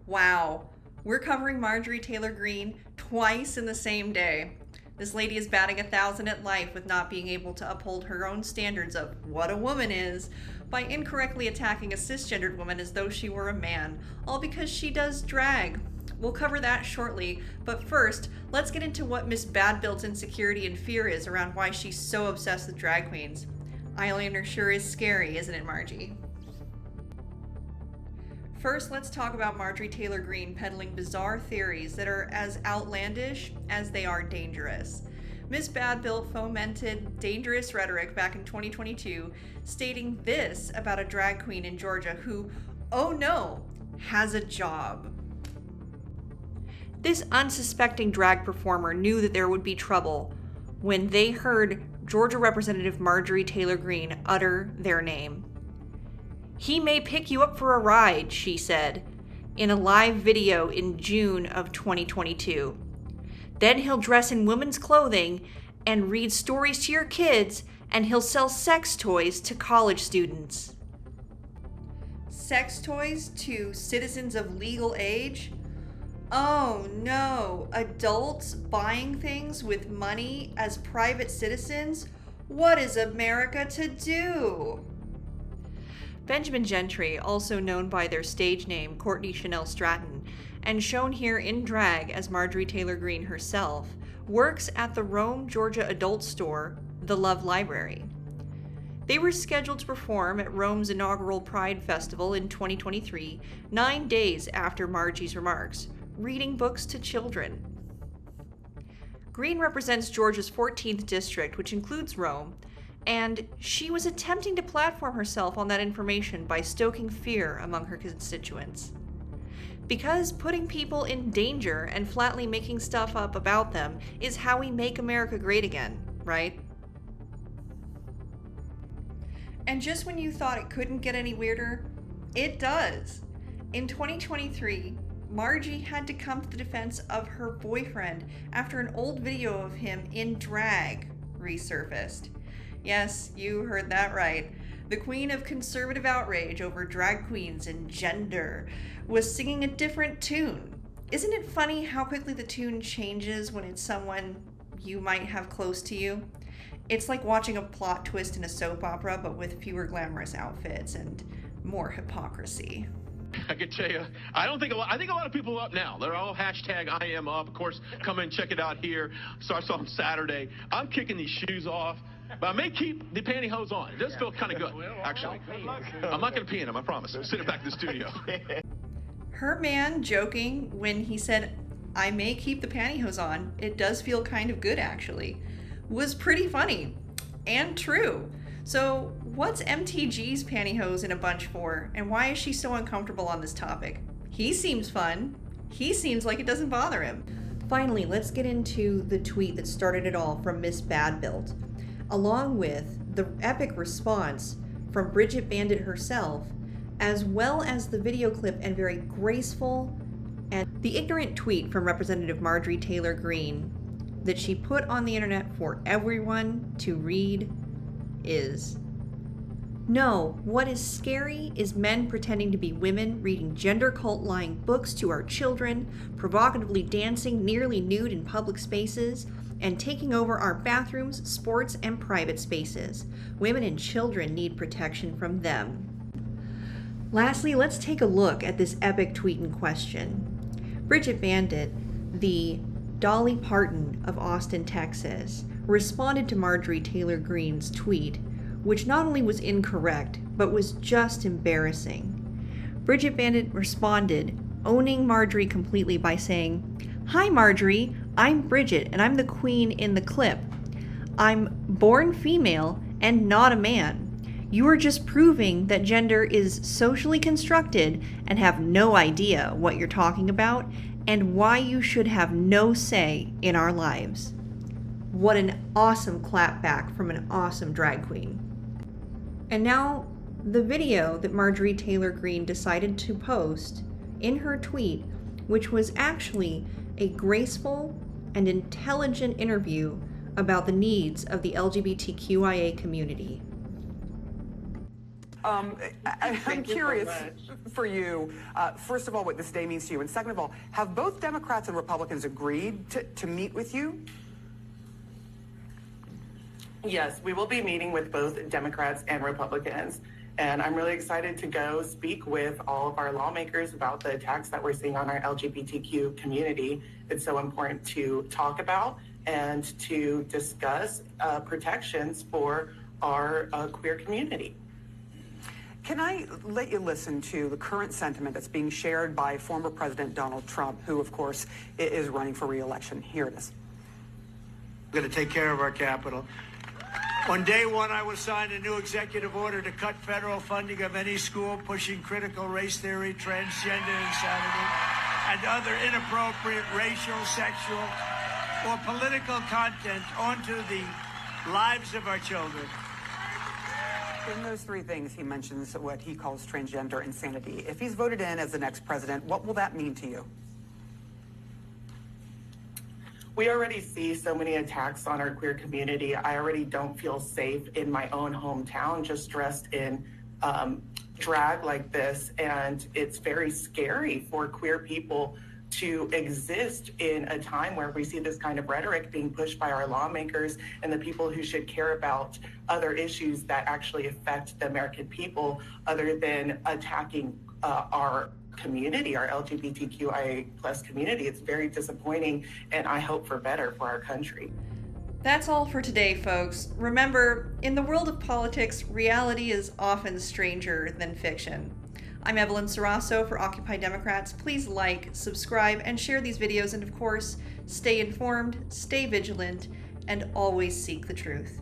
Wow, we're covering Marjorie Taylor Greene twice in the same day. This lady is batting 1,000 at life with not being able to uphold her own standards of what a woman is by incorrectly attacking a cisgendered woman as though she were a man, all because she does drag. We'll cover that shortly, but first, let's get into what Miss Badbill's insecurity and fear is around why she's so obsessed with drag queens. Eyeliner sure is scary, isn't it, Margie? First, let's talk about Marjorie Taylor Greene peddling bizarre theories that are as outlandish as they are dangerous. Ms. Badbill fomented dangerous rhetoric back in 2022, stating this about a drag queen in Georgia who, oh no, has a job. This unsuspecting drag performer knew that there would be trouble when they heard Georgia Representative Marjorie Taylor Greene utter their name. "He may pick you up for a ride," she said, in a live video in June of 2022. "Then he'll dress in women's clothing and read stories to your kids, and he'll sell sex toys to college students." Sex toys to citizens of legal age? Oh no, adults buying things with money as private citizens? What is America to do? Benjamin Gentry, also known by their stage name Courtney Chanel Stratton, and shown here in drag as Marjorie Taylor Greene herself, works at the Rome, Georgia adult store, The Love Library. They were scheduled to perform at Rome's inaugural Pride Festival in 2023, 9 days after Margie's remarks, reading books to children. Greene represents Georgia's 14th district, which includes Rome, and she was attempting to platform herself on that information by stoking fear among her constituents. Because putting people in danger and flatly making stuff up about them is how we make America great again, right? And just when you thought it couldn't get any weirder, it does. In 2023, Margie had to come to the defense of her boyfriend after an old video of him in drag resurfaced. Yes, you heard that right. The queen of conservative outrage over drag queens and gender was singing a different tune. Isn't it funny how quickly the tune changes when it's someone you might have close to you? It's like watching a plot twist in a soap opera, but with fewer glamorous outfits and more hypocrisy. I can tell you, I think a lot of people are up now. They're all hashtag I am up. Of course, come and check it out here. Starts on Saturday. I'm kicking these shoes off, but I may keep the pantyhose on. It does feel kind of good, actually. I'm not going to pee in them, I promise. I'm sitting back in the studio. Her man joking when he said, "I may keep the pantyhose on, it does feel kind of good actually," was pretty funny and true. So what's MTG's pantyhose in a bunch for, and why is she so uncomfortable on this topic? He seems fun. He seems like it doesn't bother him. Finally, let's get into the tweet that started it all from Miss Badbill, along with the epic response from Bridget Bandit herself, as well as the video clip and very graceful and the ignorant tweet from Representative Marjorie Taylor Greene that she put on the internet for everyone to read is, "No, what is scary is men pretending to be women, reading gender cult-lying books to our children, provocatively dancing nearly nude in public spaces, and taking over our bathrooms, sports, and private spaces. Women and children need protection from them." Lastly, let's take a look at this epic tweet in question. Bridget Bandit, the Dolly Parton of Austin, Texas, responded to Marjorie Taylor Greene's tweet, which not only was incorrect, but was just embarrassing. Bridget Bandit responded, owning Marjorie completely by saying, "Hi Marjorie, I'm Bridget and I'm the queen in the clip. I'm born female and not a man. You are just proving that gender is socially constructed and have no idea what you're talking about and why you should have no say in our lives." What an awesome clapback from an awesome drag queen. And now, the video that Marjorie Taylor Greene decided to post in her tweet, which was actually a graceful and intelligent interview about the needs of the LGBTQIA community. I'm curious for you, first of all, what this day means to you, and second of all, have both Democrats and Republicans agreed to meet with you? Yes, we will be meeting with both Democrats and Republicans. And I'm really excited to go speak with all of our lawmakers about the attacks that we're seeing on our LGBTQ community. It's so important to talk about and to discuss protections for our queer community. Can I let you listen to the current sentiment that's being shared by former President Donald Trump, who, of course, is running for re-election? Here it is. We're going to take care of our capital. On day one, I will sign a new executive order to cut federal funding of any school pushing critical race theory, transgender insanity, and other inappropriate racial, sexual, or political content onto the lives of our children. In those three things, he mentions what he calls transgender insanity. If he's voted in as the next president, what will that mean to you? We already see so many attacks on our queer community. I already don't feel safe in my own hometown, just dressed in drag like this. And it's very scary for queer people to exist in a time where we see this kind of rhetoric being pushed by our lawmakers and the people who should care about other issues that actually affect the American people, other than attacking our community, our LGBTQIA plus community. It's very disappointing, and I hope for better for our country. That's all for today, folks. Remember, in the world of politics, reality is often stranger than fiction. I'm Evelyn Sarasso for Occupy Democrats. Please like, subscribe, and share these videos, and of course, stay informed, stay vigilant, and always seek the truth.